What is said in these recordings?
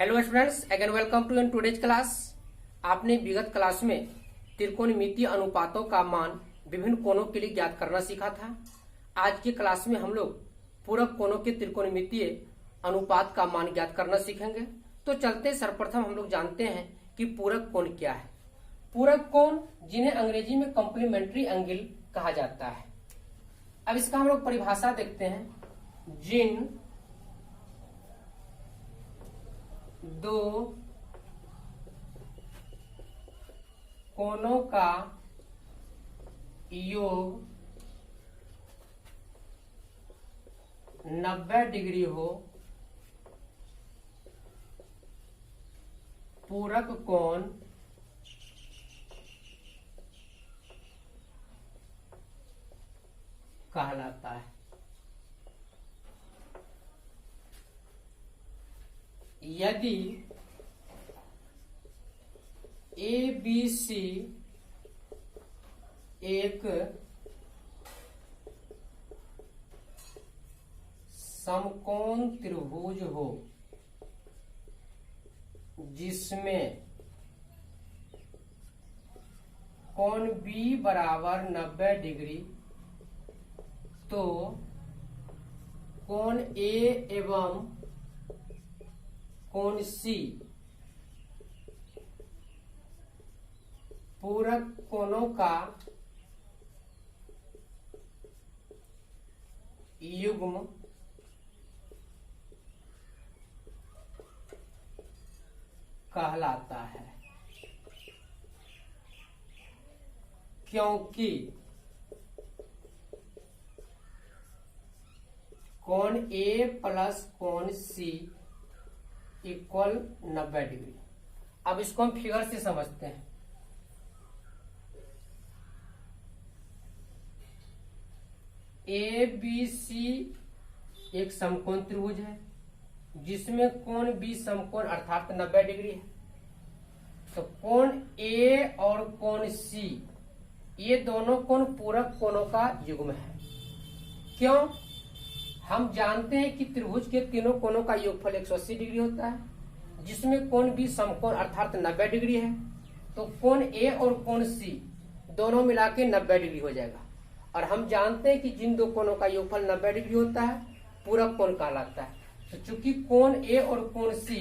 Hello students, again welcome to in today's class. आपने विगत class में त्रिकोणमितीय अनुपातों का मान विभिन्न कोणों के लिए ज्ञात करना सीखा था। आज की क्लास में हम लोग पूरक कोणों के त्रिकोणमितीय अनुपात का मान ज्ञात करना सीखेंगे। तो चलते सर्वप्रथम हम लोग जानते हैं कि पूरक कोण क्या है। पूरक कोण जिन्हें अंग्रेजी में कॉम्प्लीमेंट्री एंगल कहा जाता है। अब इसका हम लोग परिभाषा देखते हैं। जिन दो कोणों का योग 90 डिग्री हो, पूरक कोण कहलाता है। यदि ABC एक समकोण त्रिभुज हो जिसमें कोण B बराबर 90 डिग्री, तो कोण A एवं कोण C पूरक कोणों का युग्म कहलाता है। क्योंकि कोण A प्लस कोण C इक्वल 90 डिग्री। अब इसको हम फिगर से समझते हैं। ABC एक समकोण त्रिभुज है जिसमें कोण B समकोण अर्थात 90 डिग्री है। तो कोण A और कोण C ये दोनों कोण पूरक कोणों का युग्म है। क्यों? हम जानते हैं कि त्रिभुज के तीनों कोणों का योगफल 180 डिग्री होता है, जिसमें कोण B समकोण अर्थात 90 डिग्री है। तो कोण A और कोण C दोनों मिला के 90 डिग्री हो जाएगा। और हम जानते हैं कि जिन दो कोणों का योगफल 90 डिग्री होता है पूरक कोण कहलाता है। तो चूंकि कोण A और कोण C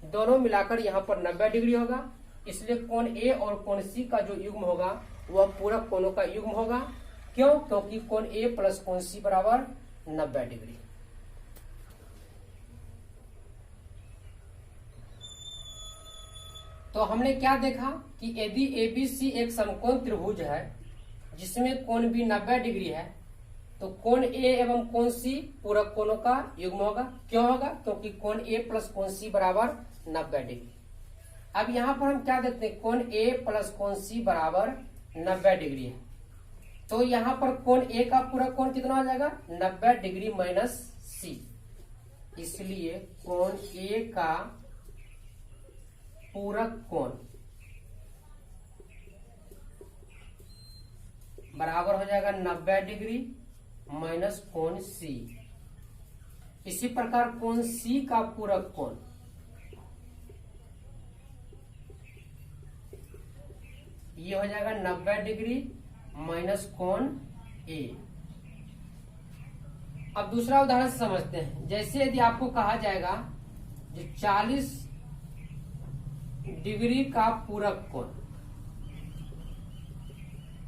दोनों मिलाकर यहाँ पर 90 डिग्री होगा, इसलिए कोण A और कोण C का जो युग्म होगा वह पूरक कोणों का युग्म होगा। क्यों? क्योंकि कोण A प्लस कोण C बराबर 90 डिग्री। तो हमने क्या देखा कि यदि ABC एक समकोण त्रिभुज है जिसमें कोण B 90 डिग्री है, तो कोण A एवं कोण C पूरक कोणों का युग्म होगा। क्यों होगा? क्योंकि कोण A प्लस कोण C बराबर 90 डिग्री। अब यहाँ पर हम क्या देखते हैं, कोण A प्लस कोण C बराबर 90 डिग्री है। तो यहाँ पर कोण A का पूरक कोण कितना हो जाएगा? 90 डिग्री माइनस C। इसलिए कोण A का पूरक कोण बराबर हो जाएगा 90 डिग्री माइनस कोण C। इसी प्रकार कोण C का पूरक कोण ये हो जाएगा 90 डिग्री माइनस कोण A। अब दूसरा उदाहरण से समझते हैं। जैसे यदि आपको कहा जाएगा जो 40 डिग्री का पूरक कोण।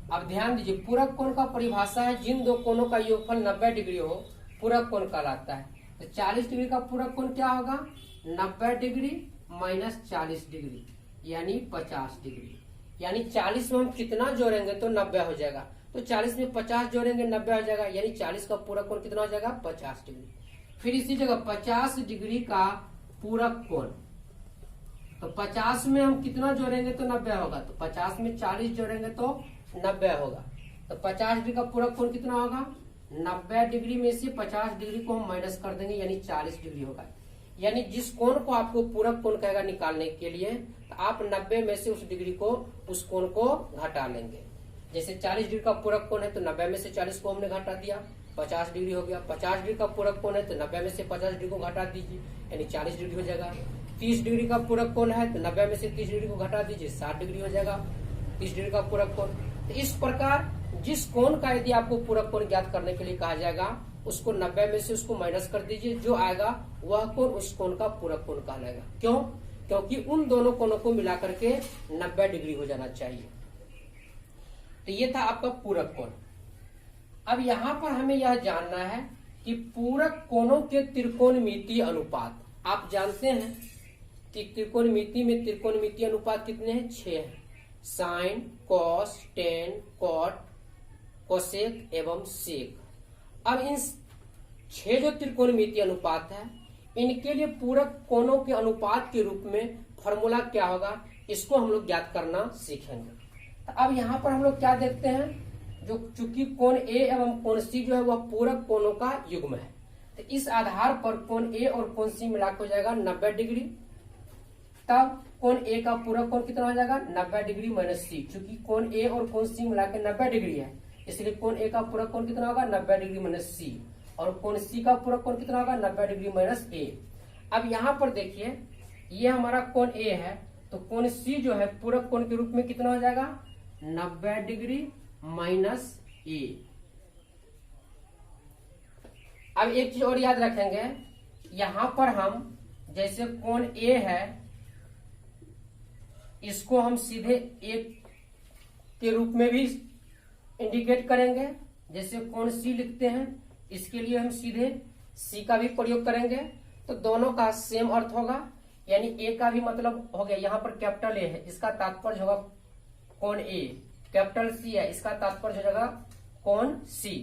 अब ध्यान दीजिए, पूरक कोण का परिभाषा है जिन दो कोणों का योगफल 90 डिग्री हो पूरक कोण कहलाता है। तो 40 डिग्री का पूरक कोण क्या होगा? 90 डिग्री माइनस 40 डिग्री यानी 50 डिग्री। यानी 40 में हम कितना जोड़ेंगे तो 90 हो जाएगा। तो 40 में 50 जोड़ेंगे 90 हो जाएगा, यानी 40 का पूरक कोण कितना हो जाएगा? 50 डिग्री। फिर इसी जगह 50 डिग्री का पूरक कोण, तो 50 में हम कितना जोड़ेंगे तो 90 होगा। तो 50 में 40 जोड़ेंगे तो 90 होगा। तो 50 डिग्री का पूरक कोण कितना होगा? 90 डिग्री में से 50 डिग्री को हम माइनस कर देंगे यानी 40 डिग्री होगा। यानी जिस कोण को आपको पूरक कोण कहेगा निकालने के लिए, तो आप 90 में से उस डिग्री को, उस कोण को घटा लेंगे। जैसे 40 डिग्री का पूरक कोण है तो 90 में से 40 को हमने घटा दिया, 50 डिग्री हो गया। 50 डिग्री का पूरक कोण है तो 90 में से 50 डिग्री को घटा दीजिए, यानी 40 डिग्री हो जाएगा। 30 डिग्री का पूरक कोण है तो 90 में से 30 डिग्री को घटा दीजिए 60 डिग्री हो जाएगा 30 डिग्री का पूरक कोण। तो इस प्रकार जिस कोण का यदि आपको पूरक कोण ज्ञात करने के लिए कहा जाएगा उसको 90 में से उसको माइनस कर दीजिए, जो आएगा वह कोण उस कोण का पूरक कोण कहलाएगा। क्यों? क्योंकि उन दोनों कोणों को मिला करके 90 डिग्री हो जाना चाहिए। तो ये था आपका पूरक कोण। अब यहाँ पर हमें यह जानना है कि पूरक कोणों के त्रिकोणमितीय अनुपात। आप जानते हैं कि त्रिकोणमिति में त्रिकोणमितीय अनुपात कितने हैं? 6 हैं। Sine, cos, tan, cot, cosec एवं सेक। अब इन 6 जो त्रिकोणमितीय अनुपात है इनके लिए पूरक कोणों के अनुपात के रूप में फॉर्मूला क्या होगा, इसको हम लोग ज्ञात करना सीखेंगे। तो अब यहाँ पर हम लोग क्या देखते हैं, जो चूंकि कोण ए एवं कोण सी जो है वह पूरक कोणों का युग्म है, तो इस आधार पर कोण ए और कोण सी मिलाकर हो जाएगा 90 डिग्री। तब कोण ए का पूरक कोण कितना हो जाएगा? 90 डिग्री माइनस सी। चूंकि कोण ए और कोण सी मिलाकर 90 डिग्री है, इसलिए कोण ए का पूरक कोण कितना होगा? 90 डिग्री माइनस सी। और कोण सी का पूरक कोण कितना होगा? 90 डिग्री माइनस ए। अब यहाँ पर देखिए ये हमारा कोण ए है, तो कोण सी जो है पूरक कोण के रूप में कितना हो जाएगा? 90 डिग्री माइनस ए। अब एक चीज और याद रखेंगे, यहां पर हम जैसे कोण ए है इसको हम सीधे एक के रूप में भी इंडिकेट करेंगे, जैसे कोण सी लिखते हैं इसके लिए हम सीधे सी का भी प्रयोग करेंगे, तो दोनों का सेम अर्थ होगा। यानी ए का भी मतलब हो गया, यहाँ पर कैपिटल ए है इसका तात्पर्य होगा कोण ए, कैपिटल सी है इसका तात्पर्य हो जाएगा कोण सी।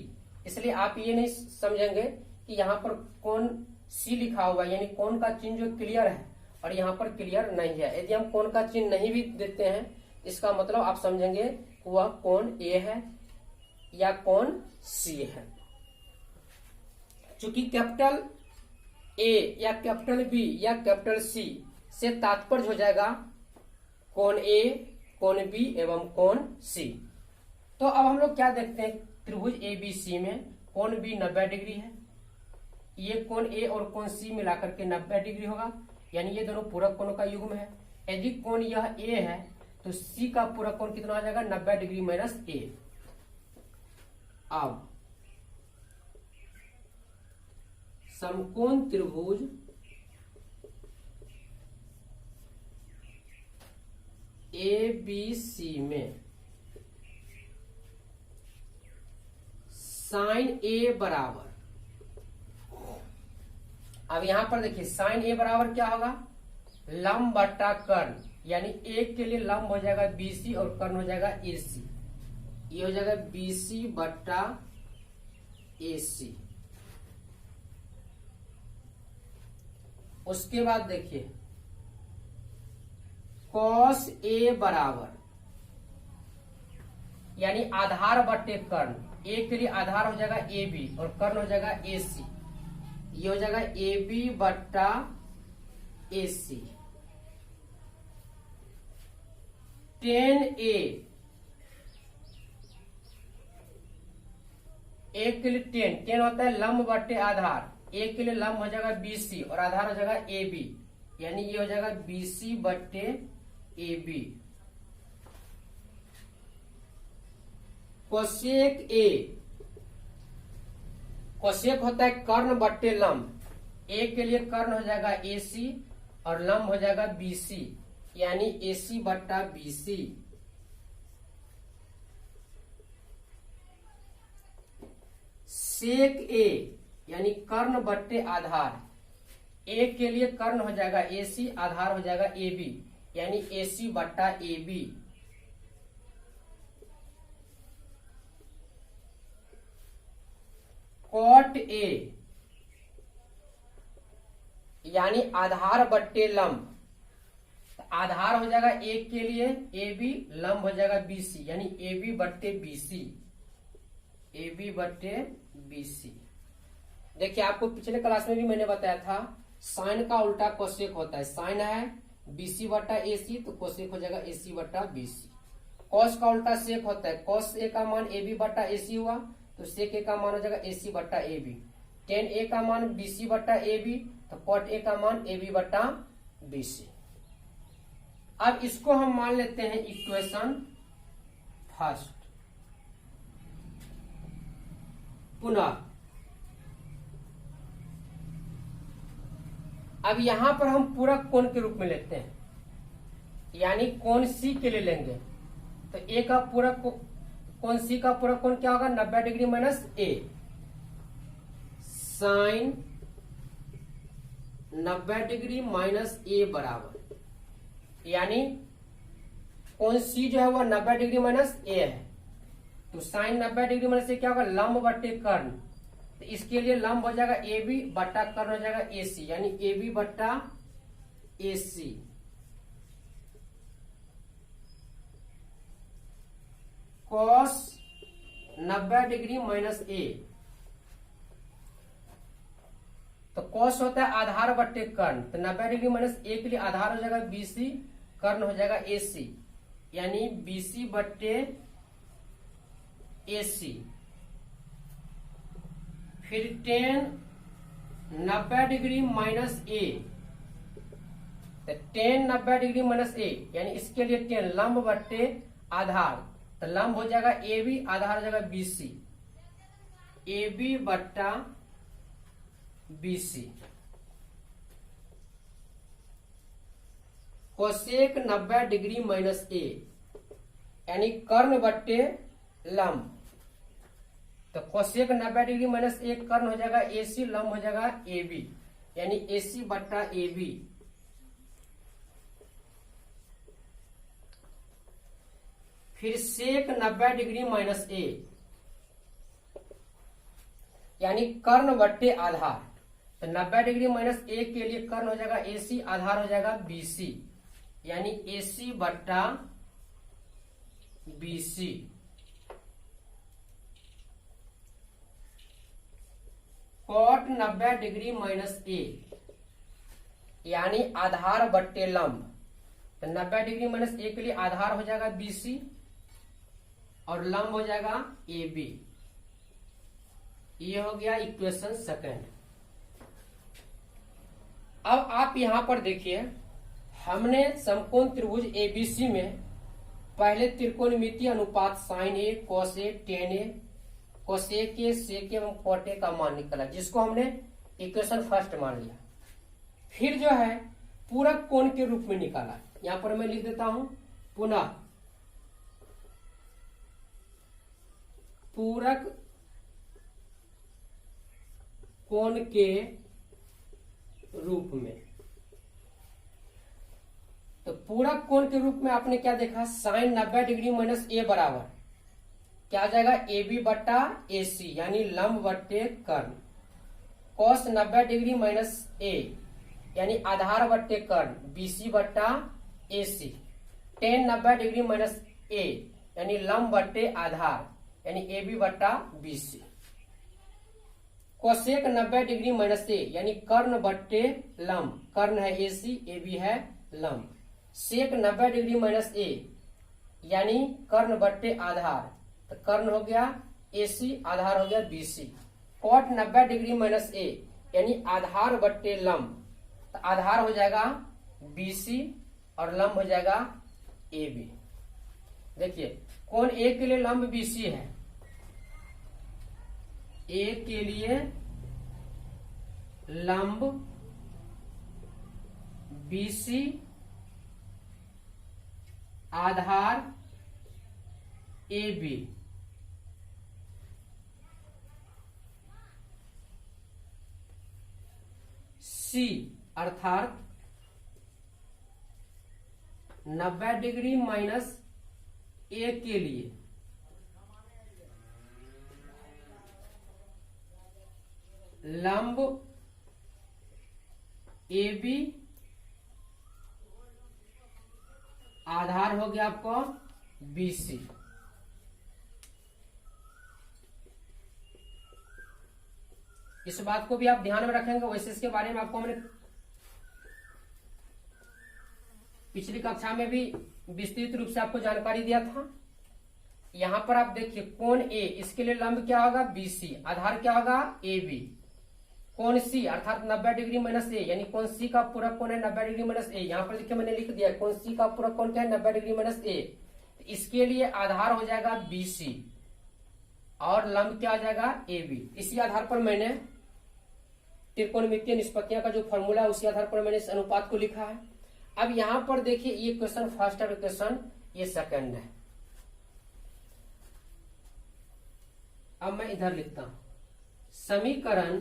इसलिए आप ये नहीं समझेंगे कि यहाँ पर कोण सी लिखा हुआ है यानी कोण का चिन्ह जो क्लियर है और यहाँ पर क्लियर नहीं है। यदि हम कोण का चिन्ह नहीं भी देते हैं इसका मतलब आप समझेंगे कि वह कोण ए है या कोण सी है। चूंकि कैपिटल ए या कैपिटल बी या कैपिटल सी से तात्पर्य हो जाएगा कोण ए, कोण बी एवं कोण सी। तो अब हम लोग क्या देखते हैं, त्रिभुज ए बी सी में कोण बी 90 डिग्री है, ये कोण ए और कोण सी मिलाकर के 90 डिग्री होगा, यानी ये दोनों पूरक कोणों का युग्म है। यदि कोण यह ए है तो सी का पूरक कोण कितना हो जाएगा? 90 डिग्री माइनस ए। अब समकोण त्रिभुज ए बी सी में साइन ए बराबर, अब यहां पर देखिए साइन ए बराबर क्या होगा? लंब बट्टा कर्ण, यानी एक के लिए लंब हो जाएगा बीसी और कर्ण हो जाएगा एसी। ये हो जाएगा बीसी बट्टा एसी। उसके बाद देखिए कॉस ए बराबर, यानी आधार बट्टे कर्ण, ए के लिए आधार हो जाएगा ए बी और कर्ण हो जाएगा ए सी। ये हो जाएगा ए बी बट्टा ए सी। टेन ए के लिए टेन होता है लंब बट्टे आधार, ए के लिए लंब हो जाएगा बीसी और आधार हो जाएगा ए बी, यानी ये हो जाएगा बीसी बट्टे A B. Cosec A, cosec होता है कर्ण बट्टे लंब, ए के लिए कर्ण हो जाएगा एसी और लंब हो जाएगा बीसी, यानी एसी बट्टा बीसी। सेक ए यानी कर्ण बट्टे आधार, ए के लिए कर्ण हो जाएगा एसी, आधार हो जाएगा ए बी, यानी एसी बट्टा ए बी। कॉट ए यानी आधार बट्टे लंब, आधार हो जाएगा ए के लिए ए बी, लंब हो जाएगा बीसी, यानी ए बी बट्टे बीसी, ए बी बट्टे बीसी। देखिए आपको पिछले क्लास में भी मैंने बताया था साइन का उल्टा कोसेक होता है, साइन है बीसी बट्टा एसी तो कोसेक हो जाएगा एसी बट्टा बीसी। कॉस का उल्टा सेक होता है, कॉस ए का मान ए बी बट्टा एसी हुआ तो सेक ए का मान हो जाएगा एसी बट्टा ए बी। टेन ए का मान बीसी बट्टा ए बी तो कॉट ए का मान ए बी बट्टा BC। अब इसको हम मान लेते हैं इक्वेशन फर्स्ट। पुनः अब यहां पर हम पूरक कोण के रूप में लेते हैं, यानी कोण C के लिए लेंगे। तो A का पूरक कोण C का पूरक कोण क्या होगा? 90 degree minus A sine 90 degree minus A बराबर, यानी कोण C जो है वह 90 डिग्री माइनस A है। तो साइन 90 डिग्री माइनस A क्या होगा? लंब बट्टे कर्ण। तो इसके लिए लंब हो जाएगा AB बट्टा कर्ण हो जाएगा AC, यानी AB बट्टा AC cos 90 degree minus A। तो कॉस होता है आधार बट्टे कर्ण। तो 90 डिग्री माइनस A के लिए आधार हो जाएगा BC, कर्ण हो जाएगा AC, यानी BC बट्टे AC। फिर tan 90 डिग्री माइनस A, तो tan 90 डिग्री माइनस A, यानी इसके लिए tan लंब बट्टे आधार। तो लंब हो जाएगा AB, आधार हो जाएगा BC, AB बट्टा BC। Cosec 90 degree minus A, यानी कर्ण बट्टे लंब। तो कोसेक 90 डिग्री माइनस A कर्ण हो जाएगा AC, लंब हो जाएगा AB, यानी AC बट्टा AB। फिर सेक 90 डिग्री माइनस A, यानी कर्ण बट्टे आधार। तो 90 डिग्री माइनस A के लिए कर्ण हो जाएगा AC, आधार हो जाएगा BC, यानी AC बट्टा BC। Cot 90 degree minus A, यानी आधार बट्टे लंब। तो 90 डिग्री माइनस A के लिए आधार हो जाएगा BC और लंब हो जाएगा AB। ये हो गया इक्वेशन सेकंड। अब आप यहां पर देखिए, हमने समकोण त्रिभुज ABC में पहले त्रिकोणमितीय अनुपात sine A, cos A, tan A, cosec A, sec A एवं कॉट A का मान निकला, जिसको हमने इक्वेशन फर्स्ट मान लिया। फिर जो है पूरक कोण के रूप में निकाला। यहां पर मैं लिख देता हूं, पुनः पूरक कोण के रूप में। तो पूरक कोण के रूप में आपने क्या देखा? साइन 90 डिग्री माइनस A बराबर क्या आ जाएगा? AB बट्टा AC, यानी लंब बट्टे कर्ण। कॉस 90 डिग्री माइनस A, यानी आधार बट्टे कर्ण, BC बट्टा AC। Ten 90 degree minus A, यानी लंब बट्टे आधार, यानी AB बट्टा BC। Cosec 90 degree minus A, यानी कर्ण बट्टे लंब, कर्ण है AC, AB है लंब। सेक 90 डिग्री माइनस A, यानी कर्ण बट्टे आधार, तो कर्ण हो गया AC, आधार हो गया BC। Cot 90 degree minus A, यानी आधार बट्टे लंब, तो आधार हो जाएगा BC और लंब हो जाएगा AB। देखिए कोण A के लिए लंब BC है, A के लिए लंब BC, आधार AB। C अर्थात 90 डिग्री माइनस A के लिए लंब AB, आधार हो गया आपको BC। इस बात को भी आप ध्यान में रखेंगे। वैसे इसके बारे में आपको हमने पिछली कक्षा में भी विस्तृत रूप से आपको जानकारी दिया था। यहां पर आप देखिए कोण A, इसके लिए लंब क्या होगा? BC, आधार क्या होगा? AB। कोण सी अर्थात 90 डिग्री माइनस ए, यानी कोण सी का पूरक कोण है 90 डिग्री माइनस ए। यहाँ पर देखिए मैंने लिख दिया कोण सी का पूरक कोण क्या है 90 डिग्री माइनस ए। इसके लिए आधार हो जाएगा बीसी और लंब क्या आ जाएगा ए बी। इसी आधार पर मैंने त्रिकोणमितीय निष्पत्तियां का जो फॉर्मूला है उसी आधार पर मैंने इस अनुपात को लिखा है। अब यहां पर देखिए ये क्वेश्चन फर्स्ट है, क्वेश्चन ये सेकंड है। अब मैं इधर लिखता हूं समीकरण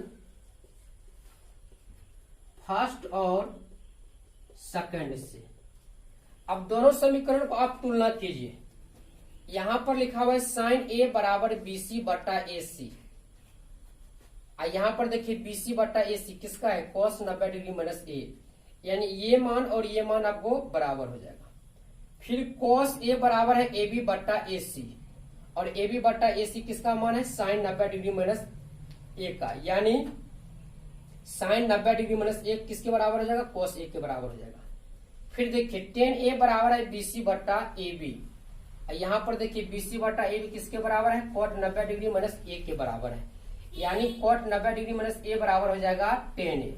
फर्स्ट और सेकंड से। अब दोनों समीकरण को आप तुलना कीजिए। यहां पर लिखा हुआ है साइन ए बराबर बीसी बटा ए सी, और यहां पर देखिए बीसी बटा ए सी किसका है कॉस 90 डिग्री माइनस ए, यानी ये मान और ये मान आपको बराबर हो जाएगा। फिर कॉस ए बराबर है ए बी बटा ए सी, और ए बी बटा ए सी किसका मान है साइन 90 डिग्री माइनस ए का, यानी साइन 90 डिग्री माइनस ए किसके बराबर हो जाएगा कॉस ए के बराबर हो जाएगा। फिर देखिए टेन ए बराबर है बीसी बटा ए बी, यहां पर देखिए बीसी बटा ए बी किसके बराबर है कॉट 90 डिग्री माइनस ए के बराबर है, यानी कॉट 90 डिग्री माइनस ए बराबर हो जाएगा 10 ए।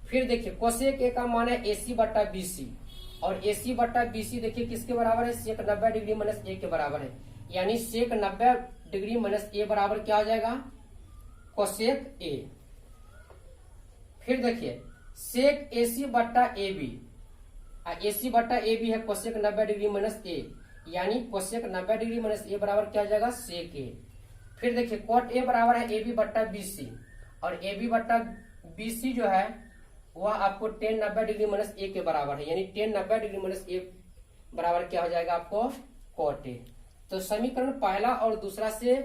फिर देखिए कोसेक ए का मान है एसी बटा बीसी, और एसी बटा बीसी देखिए किसके बराबर है सेक 90 डिग्री माइनस ए के बराबर है, यानी सेक 90 डिग्री माइनस ए बराबर क्या हो जाएगा कोसेक ए। फिर देखिए सेक एसी बटा ए बी, एसी बटा ए बी है कोसेक 90 डिग्री माइनस ए, यानी कोसेक 90 डिग्री माइनस ए बराबर क्या हो जाएगा सेक ए। फिर देखिए कॉट ए बराबर है ए बी बट्टा बीसी, और ए बी बट्टा बीसी जो है वह आपको टेन 90 डिग्री माइनस ए के बराबर है, यानी टेन 90 डिग्री माइनस ए बराबर क्या हो जाएगा आपको कॉट ए। तो समीकरण पहला और दूसरा से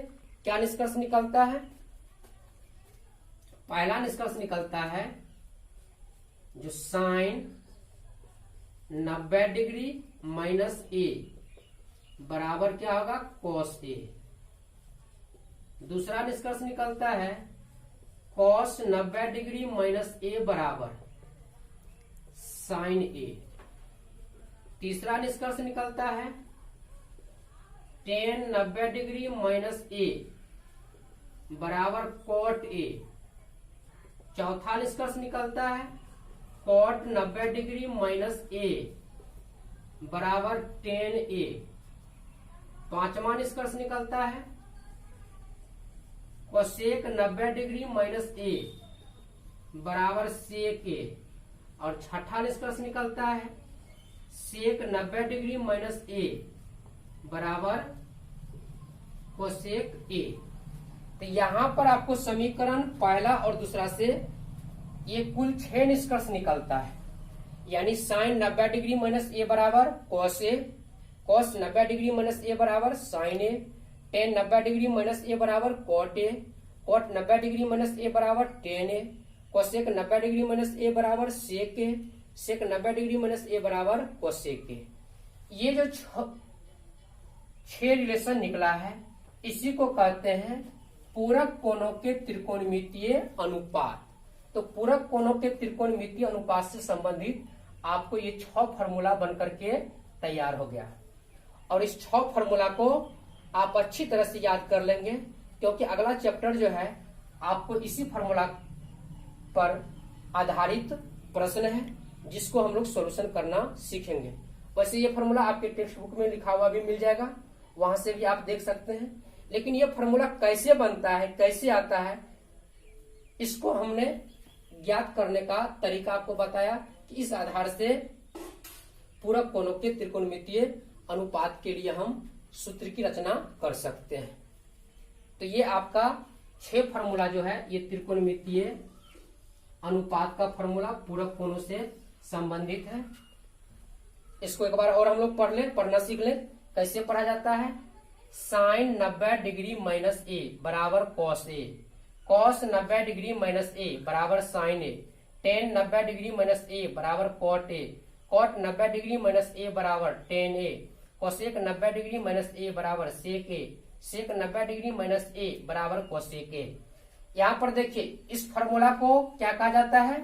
क्या निष्कर्ष निकलता है, पहला निष्कर्ष निकलता है जो साइन 90 डिग्री माइनस ए बराबर क्या होगा कॉस ए। दूसरा निष्कर्ष निकलता है कॉस 90 डिग्री माइनस ए बराबर साइन ए। तीसरा निष्कर्ष निकलता है टेन 90 डिग्री माइनस ए बराबर कॉट ए। चौथा निष्कर्ष निकलता है कॉट 90 डिग्री माइनस ए बराबर टेन ए। पांचवा निष्कर्ष निकलता है कोसेक 90 डिग्री माइनस ए बराबर सेक ए। और छठा निष्कर्ष निकलता है सेक 90 डिग्री माइनस ए बराबर कोसेक ए। तो यहां पर आपको समीकरण पहला और दूसरा से ये कुल 6 निष्कर्ष निकलता है, यानी साइन 90 डिग्री माइनस ए बराबर cos A, cos 90 degree minus A बराबर sine A, tan 90 degree minus A बराबर cot A, cot 90 degree minus A बराबर tan A, cosec 90 degree minus A बराबर sec A, sec 90 degree minus A बराबर cosec ए। ये जो 6 relation निकला है इसी को कहते हैं पूरक कोणों के त्रिकोणमितीय अनुपात। तो पूरक कोणों के त्रिकोणमितीय अनुपात से संबंधित आपको ये 6 फार्मूला बनकर के तैयार हो गया, और इस 6 फार्मूला को आप अच्छी तरह से याद कर लेंगे, क्योंकि अगला चैप्टर जो है आपको इसी फार्मूला पर आधारित प्रश्न है जिसको हम लोग सॉल्यूशन करना सीखेंगे। वैसे ये फार्मूला आपके टेक्स्ट बुक में लिखा हुआ भी मिल जाएगा, वहां से भी आप देख सकते हैं। लेकिन ये फार्मूला कैसे बनता है कैसे आता है इसको हमने ज्ञात करने का तरीका आपको बताया कि इस आधार से पूरक कोणों के त्रिकोणमितीय अनुपात के लिए हम सूत्र की रचना कर सकते हैं। तो ये आपका 6 फार्मूला जो है ये त्रिकोणमितीय अनुपात का फार्मूला पूरक कोणों से संबंधित है। इसको एक बार और हम लोग पढ़ना सीख लें। कैसे पढ़ा जाता है, साइन 90 डिग्री माइनस ए बराबर cos A, cos 90 degree minus A बराबर sine A, tan 90 degree minus A बराबर cot A, cot 90 degree minus A बराबर tan A, cosec 90 degree minus A बराबर sec A, sec 90 degree minus A बराबर cosec ए। यहाँ पर देखिए इस formula को क्या कहा जाता है,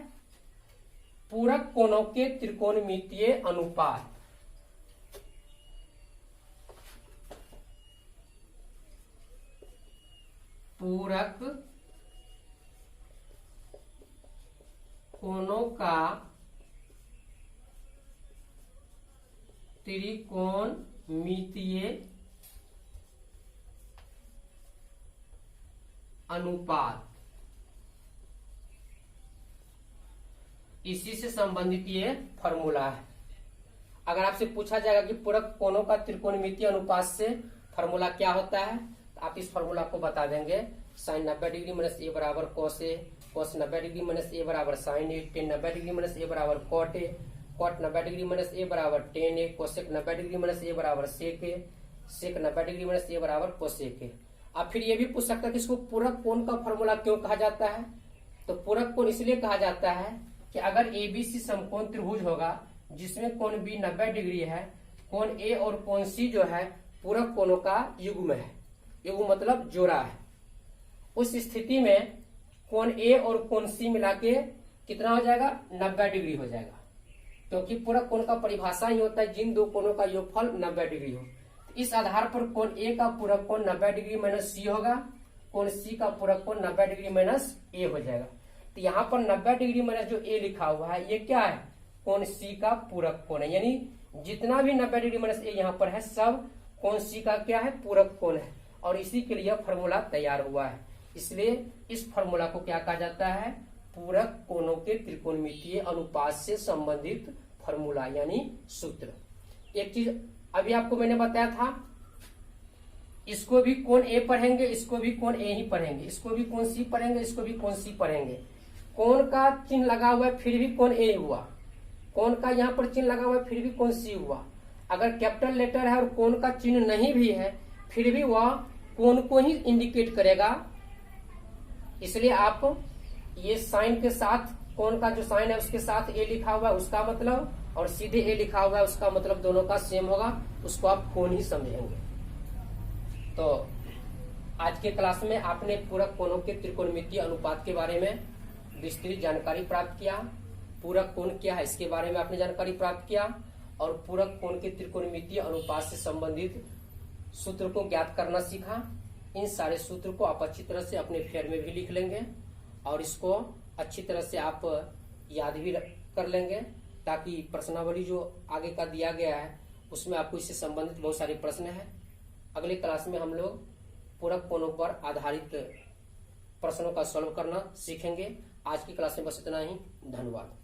पूरक कोणों के त्रिकोणमितीय अनुपात। पूरक कोनों का त्रिकोणमितीय अनुपात, इसी से संबंधित ये फॉर्मूला है। अगर आपसे पूछा जाएगा कि पूरक कोनों का त्रिकोणमितीय अनुपात से फॉर्मूला क्या होता है, तो आप इस फॉर्मूला को बता देंगे। साइन 90 डिग्री माइनस ए बराबर cos A, cos 90 degree minus A बराबर sine A, tan 90 degree minus A बराबर cot A, cot 90 degree minus A बराबर tan A, cosec 90 degree minus A बराबर sec A, sec 90 degree minus A बराबर cosec ए। अब फिर ये भी पूछ सकता है कि इसको पूरक कोण का फॉर्मूला क्यों कहा जाता है। तो पूरक कोण इसलिए कहा जाता है कि अगर एबीसी समकोण त्रिभुज होगा जिसमें कोण बी 90 डिग्री है, कोण ए और कोण सी जो है पूरक कोणों का युग्म है। युग्म मतलब जोड़ा है। उस स्थिति में कोण ए और कोण सी मिला के कितना हो जाएगा, 90 डिग्री हो जाएगा, क्योंकि पूरक कोण का परिभाषा ही होता है जिन दो कोणों का योगफल 90 डिग्री हो। इस आधार पर कोण ए का पूरक कोण 90 डिग्री माइनस सी होगा, कोण सी का पूरक कोण 90 डिग्री माइनस ए हो जाएगा। तो यहाँ पर 90 डिग्री माइनस जो ए लिखा हुआ है ये क्या है, कोण सी का पूरक कोण है। यानी जितना भी 90 डिग्री माइनस ए यहाँ पर है सब कोण सी का क्या है, पूरक कोण है। और इसी के लिए फॉर्मूला तैयार हुआ है। इसलिए इस फॉर्मूला को क्या कहा जाता है, पूरक कोणों के त्रिकोणमितीय अनुपात से संबंधित फॉर्मूला यानी सूत्र। एक चीज अभी आपको मैंने बताया था, इसको भी कोण ए पढ़ेंगे, इसको भी कोण ए ही पढ़ेंगे, इसको भी कोण सी पढ़ेंगे, इसको भी कोण सी पढ़ेंगे। कोण का चिन्ह लगा हुआ है फिर भी कोण ए हुआ, कोण का यहाँ पर चिन्ह लगा हुआ है फिर भी कोण सी हुआ। अगर कैपिटल लेटर है और कोण का चिन्ह नहीं भी है फिर भी वह कोण को ही इंडिकेट करेगा। इसलिए आप ये साइन के साथ, कोण का जो साइन है उसके साथ ए लिखा हुआ है उसका मतलब, और सीधे ए लिखा हुआ है उसका मतलब दोनों का सेम होगा, उसको आप कोण ही समझेंगे। तो आज के क्लास में आपने पूरक कोणों के त्रिकोणमितीय अनुपात के बारे में विस्तृत जानकारी प्राप्त किया। पूरक कोण क्या है इसके बारे में आपने जानकारी प्राप्त किया, और पूरक कोण के त्रिकोणमितीय अनुपात से संबंधित सूत्र को ज्ञात करना सीखा। इन सारे सूत्र को आप अच्छी तरह से अपने फेयर में भी लिख लेंगे और इसको अच्छी तरह से आप याद भी कर लेंगे, ताकि प्रश्नावली जो आगे का दिया गया है उसमें आपको इससे संबंधित बहुत सारे प्रश्न हैं। अगले क्लास में हम लोग पूरक कोणों पर आधारित प्रश्नों का सॉल्व करना सीखेंगे। आज की क्लास में बस इतना ही। धन्यवाद।